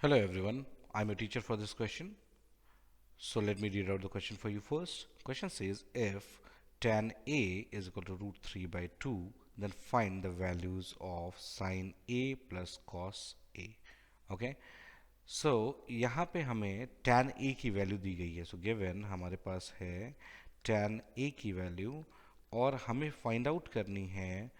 Hello everyone, I'm a teacher for this question. So let me read out the question for you first. Question says if tan A is equal to root 3 by 2, then find the values of sin A plus cos A. Okay. So यहाँ पे हमें tan A की value दी गई है. So given हमारे पास है tan A की value और हमें फाइंड आउट करनी है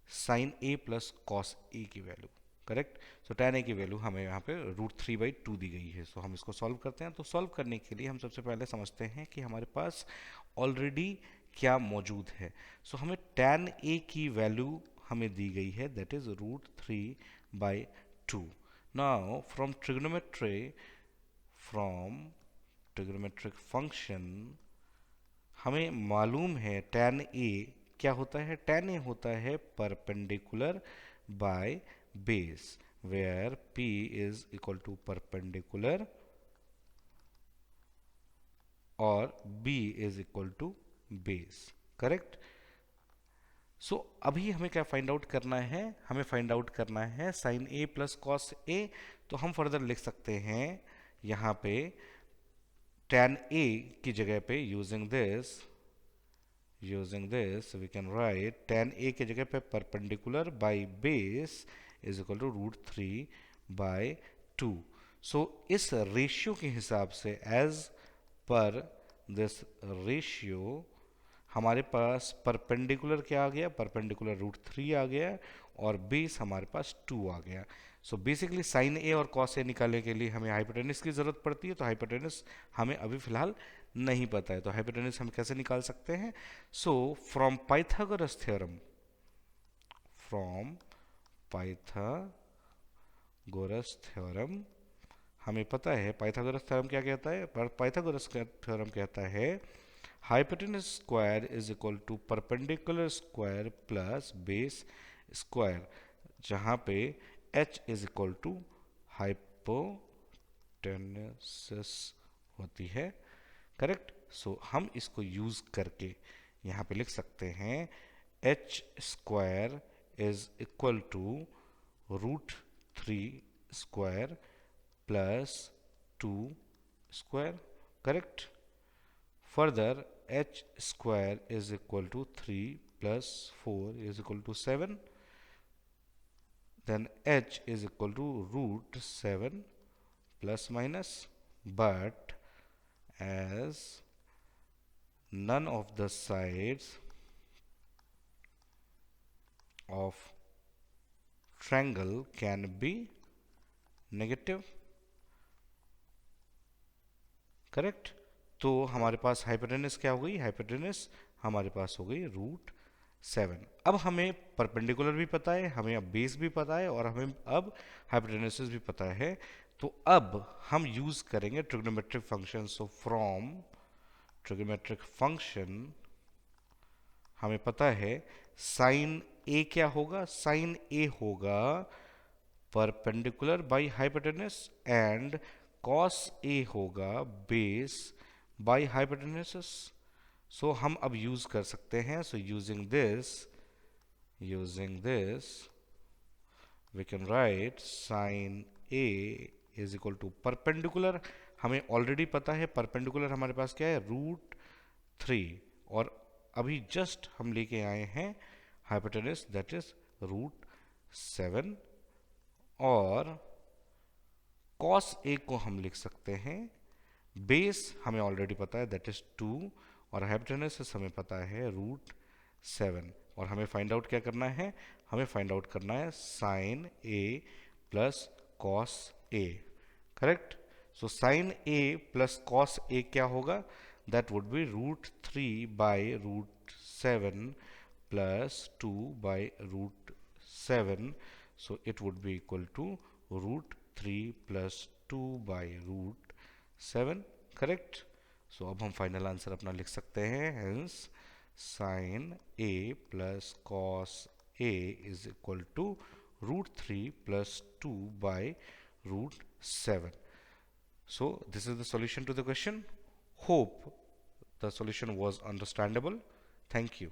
साइन ए प्लस कॉस ए की वैल्यू. करेक्ट. सो tan ए की वैल्यू हमें यहाँ पे रूट 3 बाई 2 दी गई है. सो हम इसको सॉल्व करते हैं. तो सॉल्व करने के लिए हम सबसे पहले समझते हैं कि हमारे पास ऑलरेडी क्या मौजूद है. सो हमें tan ए की वैल्यू हमें दी गई है, that is root 3 by 2. Now from trigonometric function हमें मालूम है tan ए क्या होता है. tan ए होता है perpendicular by base, where p is equal to perpendicular और b is equal to base. Correct. So अभी हमें क्या फाइंड आउट करना है. हमें फाइंड आउट करना है साइन ए प्लस कॉस ए. तो हम फर्दर लिख सकते हैं यहाँ पे tan a की जगह पे using this we can write tan a की जगह पे perpendicular by base is equal to root 3 by 2. So इस रेशियो के हिसाब से as per this ratio हमारे पास परपेंडिकुलर क्या आ गया, परपेंडिकुलर रूट 3 आ गया और बेस हमारे पास 2 आ गया. सो बेसिकली साइन ए और कॉस ए निकालने के लिए हमें हाइपोटेनस की ज़रूरत पड़ती है. तो हाइपोटेनस हमें अभी फिलहाल नहीं पता है. तो हाइपोटेनस हम कैसे निकाल सकते हैं. सो फ्रॉम पाइथागोरस थ्योरम हमें पता है. पाइथागोरस थ्योरम क्या कहता है. पाइथागोरस थ्योरम कहता है hypotenuse square is equal to perpendicular square plus base square, जहाँ पे h is equal to hypotenuse होती है. करेक्ट. सो हम इसको यूज करके यहाँ पे लिख सकते हैं h square is equal to root 3 square plus 2 square. Correct. Further, h square is equal to 3 plus 4 is equal to 7. Then h is equal to root 7 plus minus. But as none of the sides of triangle can be negative. Correct. तो हमारे पास hypotenuse क्या हो गई. Hypotenuse हमारे पास हो गई root 7. अब हमें परपेंडिकुलर भी पता है, हमें अब बेस भी पता है और हमें अब हाइपोटेनस भी पता है. तो अब हम यूज करेंगे trigonometric function. So from trigonometric function हमें पता है साइन ए क्या होगा. साइन ए होगा perpendicular by hypotenuse and cos A होगा बेस बाई हाइपोटेनस. सो हम अब यूज कर सकते हैं. So using this we can write sine A is equal to perpendicular. हमें ऑलरेडी पता है परपेंडिकुलर हमारे पास क्या है रूट 3 और अभी जस्ट हम लेके आए हैं हाइपोटेनस दैट इज रूट 7 और कॉस ए को हम लिख सकते हैं. बेस हमें ऑलरेडी पता है दैट इज 2 और हाइपोटेनस हमें पता है रूट 7. और हमें फाइंड आउट क्या करना है. हमें फाइंड आउट करना है sine A plus cos A. Correct. So sine A plus cos A क्या होगा. That would be root 3 by root 7 plus 2 by root 7. So it would be equal to root 3 plus 2 by root 7. Correct. So अब हम final answer अपना लिख सकते हैं. Hence sine A plus cos A is equal to root 3 plus 2 by root 7. So this is the solution to the question. Hope the solution was understandable. Thank you.